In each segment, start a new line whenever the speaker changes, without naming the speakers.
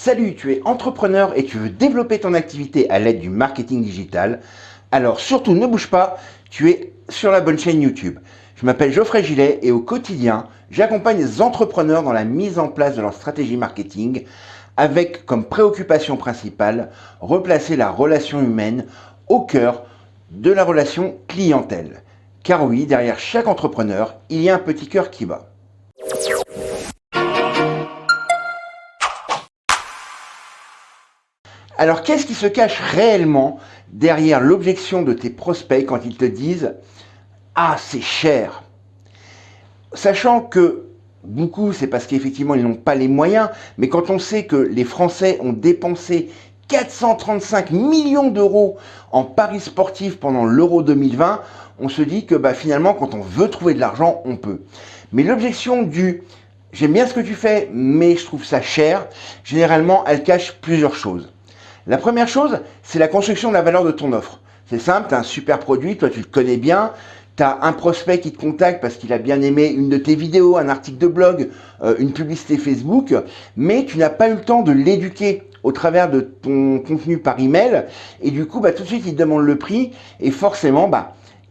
Salut, tu es entrepreneur et tu veux développer ton activité à l'aide du marketing digital? Alors surtout ne bouge pas, tu es sur la bonne chaîne YouTube. Je m'appelle Geoffrey Gillet et au quotidien, j'accompagne les entrepreneurs dans la mise en place de leur stratégie marketing avec comme préoccupation principale replacer la relation humaine au cœur de la relation clientèle. Car oui, derrière chaque entrepreneur, il y a un petit cœur qui bat. Alors, qu'est-ce qui se cache réellement derrière l'objection de tes prospects quand ils te disent « Ah, c'est cher !» Sachant que beaucoup, c'est parce qu'effectivement, ils n'ont pas les moyens, mais quand on sait que les Français ont dépensé 435 millions d'euros en paris sportifs pendant l'Euro 2020, on se dit que finalement, quand on veut trouver de l'argent, on peut. Mais l'objection du « J'aime bien ce que tu fais, mais je trouve ça cher », généralement, elle cache plusieurs choses. La première chose, c'est la construction de la valeur de ton offre. C'est simple, tu as un super produit, toi tu le connais bien, tu as un prospect qui te contacte parce qu'il a bien aimé une de tes vidéos, un article de blog, une publicité Facebook, mais tu n'as pas eu le temps de l'éduquer au travers de ton contenu par email, et du coup, tout de suite, il te demande le prix, et forcément,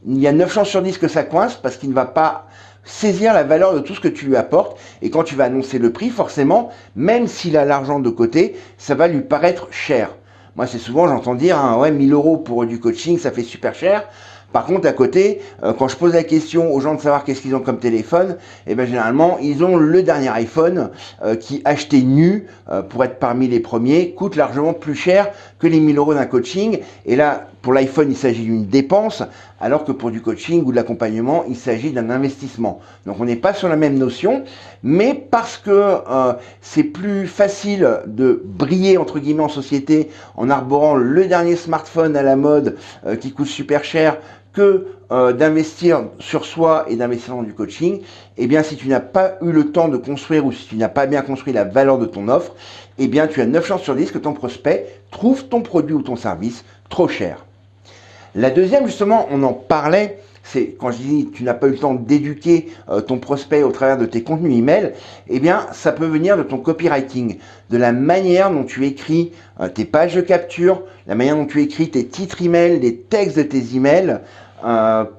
il y a 9 chances sur 10 que ça coince parce qu'il ne va pas saisir la valeur de tout ce que tu lui apportes, et quand tu vas annoncer le prix, forcément, même s'il a l'argent de côté, ça va lui paraître cher. Moi, c'est souvent, j'entends dire, ouais, 1000 euros pour du coaching, ça fait super cher. Par contre, à côté, quand je pose la question aux gens de savoir qu'est-ce qu'ils ont comme téléphone, généralement, ils ont le dernier iPhone qui, acheté nu, pour être parmi les premiers, coûte largement plus cher que les 1000 euros d'un coaching. Et là, pour l'iPhone, il s'agit d'une dépense, alors que pour du coaching ou de l'accompagnement, il s'agit d'un investissement. Donc, on n'est pas sur la même notion, mais parce que c'est plus facile de briller, entre guillemets, en société en arborant le dernier smartphone à la mode qui coûte super cher, que d'investir sur soi et d'investir dans du coaching, si tu n'as pas eu le temps de construire ou si tu n'as pas bien construit la valeur de ton offre, tu as 9 chances sur 10 que ton prospect trouve ton produit ou ton service trop cher. La deuxième, justement, on en parlait, c'est quand je dis tu n'as pas eu le temps d'éduquer ton prospect au travers de tes contenus email, ça peut venir de ton copywriting, de la manière dont tu écris tes pages de capture, la manière dont tu écris tes titres email, les textes de tes emails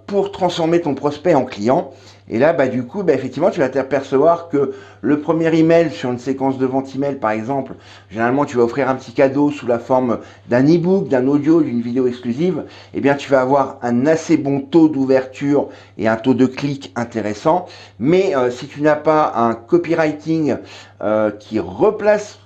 pour transformer ton prospect en client. Et là, du coup, effectivement, tu vas t'apercevoir que le premier email sur une séquence de vente email, par exemple, généralement, tu vas offrir un petit cadeau sous la forme d'un e-book, d'un audio, d'une vidéo exclusive. Tu vas avoir un assez bon taux d'ouverture et un taux de clic intéressant. Mais si tu n'as pas un copywriting qui replace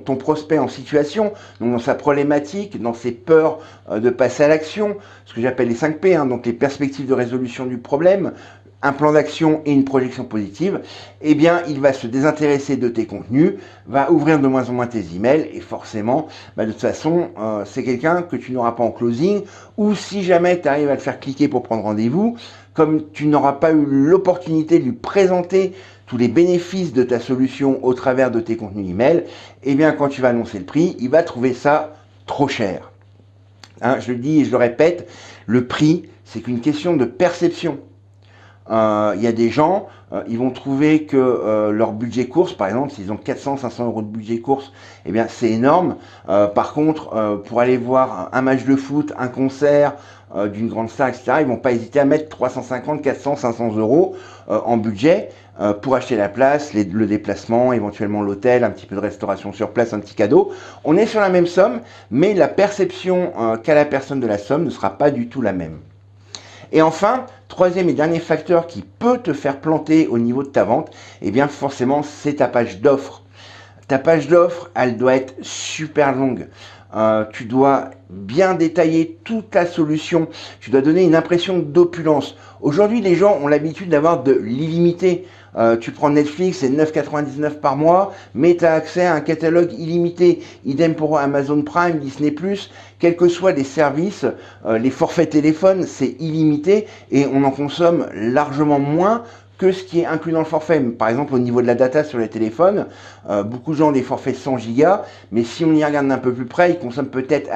ton prospect en situation, donc dans sa problématique, dans ses peurs de passer à l'action, ce que j'appelle les 5 P, donc les perspectives de résolution du problème, un plan d'action et une projection positive, il va se désintéresser de tes contenus, va ouvrir de moins en moins tes emails, et forcément, de toute façon, c'est quelqu'un que tu n'auras pas en closing, ou si jamais tu arrives à le faire cliquer pour prendre rendez-vous, comme tu n'auras pas eu l'opportunité de lui présenter tous les bénéfices de ta solution au travers de tes contenus email, quand tu vas annoncer le prix, il va trouver ça trop cher. Je le dis et je le répète, le prix, c'est qu'une question de perception. Il y a des gens, ils vont trouver que leur budget course, par exemple, s'ils ont 400-500 euros de budget course, c'est énorme. Par contre, pour aller voir un match de foot, un concert d'une grande star, etc., ils vont pas hésiter à mettre 350, 400, 500 euros en budget pour acheter la place, le déplacement, éventuellement l'hôtel, un petit peu de restauration sur place, un petit cadeau. On est sur la même somme, mais la perception qu'a la personne de la somme ne sera pas du tout la même. Et enfin, troisième et dernier facteur qui peut te faire planter au niveau de ta vente, forcément, c'est ta page d'offre. Ta page d'offre, elle doit être super longue. Tu dois bien détailler toute ta solution. Tu dois donner une impression d'opulence. Aujourd'hui, les gens ont l'habitude d'avoir de l'illimité. Tu prends Netflix, c'est 9,99 par mois, mais tu as accès à un catalogue illimité. Idem pour Amazon Prime, Disney+, quels que soient les services, les forfaits téléphones, c'est illimité et on en consomme largement moins que ce qui est inclus dans le forfait. Par exemple, au niveau de la data sur les téléphones, beaucoup de gens ont des forfaits 100 gigas, mais si on y regarde d'un peu plus près, ils consomment peut-être,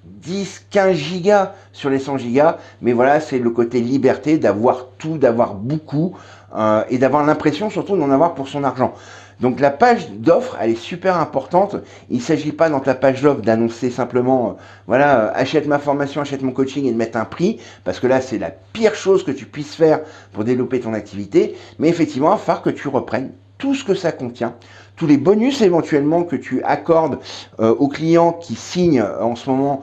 10, 15 gigas sur les 100 gigas, mais voilà, c'est le côté liberté d'avoir tout, d'avoir beaucoup, et d'avoir l'impression surtout d'en avoir pour son argent. Donc la page d'offre, elle est super importante. Il ne s'agit pas dans ta page d'offre d'annoncer simplement, voilà, achète ma formation, achète mon coaching et de mettre un prix, parce que là c'est la pire chose que tu puisses faire pour développer ton activité. Mais effectivement, il va falloir que tu reprennes tout ce que ça contient, tous les bonus éventuellement que tu accordes aux clients qui signent en ce moment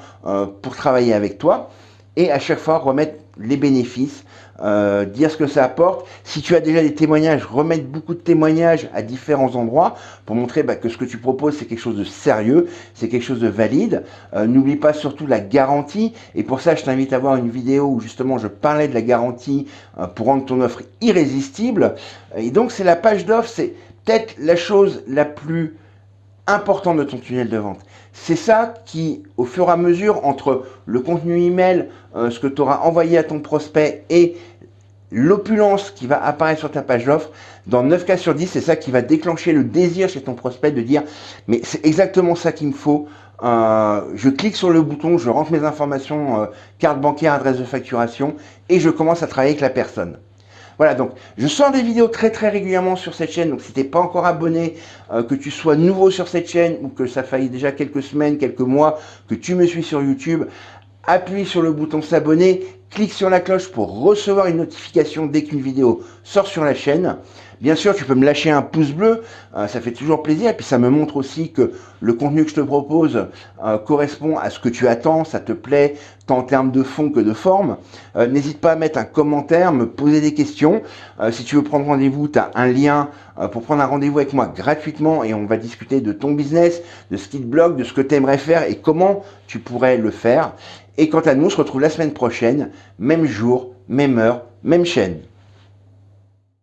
pour travailler avec toi, et à chaque fois remettre les bénéfices, dire ce que ça apporte. Si tu as déjà des témoignages, remettre beaucoup de témoignages à différents endroits pour montrer que ce que tu proposes c'est quelque chose de sérieux, c'est quelque chose de valide. N'oublie pas surtout la garantie, et pour ça je t'invite à voir une vidéo où justement je parlais de la garantie pour rendre ton offre irrésistible. Et donc c'est la page d'offre, c'est peut-être la chose la plus importante de ton tunnel de vente. C'est ça qui, au fur et à mesure, entre le contenu email, ce que tu auras envoyé à ton prospect et l'opulence qui va apparaître sur ta page d'offre, dans 9 cas sur 10, c'est ça qui va déclencher le désir chez ton prospect de dire « mais c'est exactement ça qu'il me faut ». Je clique sur le bouton, je rentre mes informations, carte bancaire, adresse de facturation, et je commence à travailler avec la personne. Voilà, donc je sors des vidéos très régulièrement sur cette chaîne, donc si tu n'es pas encore abonné, que tu sois nouveau sur cette chaîne ou que ça faille déjà quelques semaines, quelques mois que tu me suis sur YouTube, appuie sur le bouton s'abonner, clique sur la cloche pour recevoir une notification dès qu'une vidéo sort sur la chaîne. Bien sûr, tu peux me lâcher un pouce bleu, ça fait toujours plaisir, et puis ça me montre aussi que le contenu que je te propose correspond à ce que tu attends, ça te plaît, tant en termes de fond que de forme. N'hésite pas à mettre un commentaire, me poser des questions. Si tu veux prendre rendez-vous, tu as un lien pour prendre un rendez-vous avec moi gratuitement, et on va discuter de ton business, de ce qui te bloque, de ce que tu aimerais faire et comment tu pourrais le faire. Et quant à nous, on se retrouve la semaine prochaine, même jour, même heure, même chaîne.